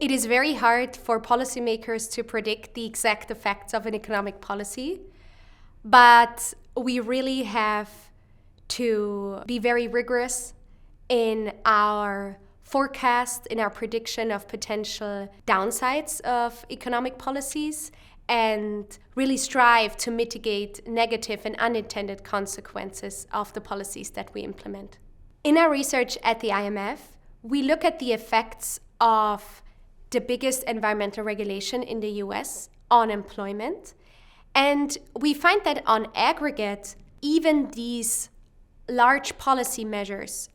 It is very hard for policymakers to predict the exact effects of an economic policy, but we really have to be very rigorous in our forecast, in our prediction of potential downsides of economic policies, and really strive to mitigate negative and unintended consequences of the policies that we implement. In our research at the IMF, we look at the effects of the biggest environmental regulation in the US on employment. And we find that on aggregate, even these large policy measures,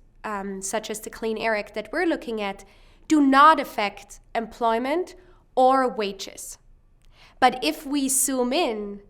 such as the Clean Air Act that we're looking at, do not affect employment or wages. But if we zoom in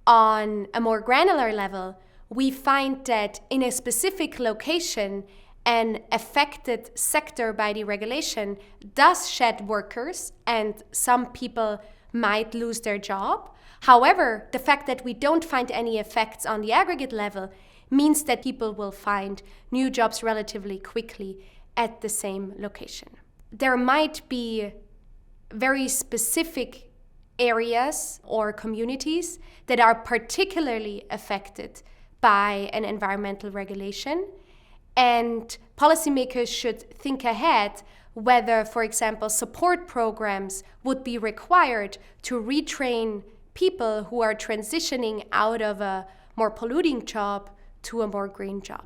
on a more granular level, we find that in a specific location, an affected sector by the regulation does shed workers, and some people might lose their job. However, the fact that we don't find any effects on the aggregate level means that people will find new jobs relatively quickly at the same location. There might be very specific areas or communities that are particularly affected by an environmental regulation. And policymakers should think ahead whether, for example, support programs would be required to retrain people who are transitioning out of a more polluting job to a more green job.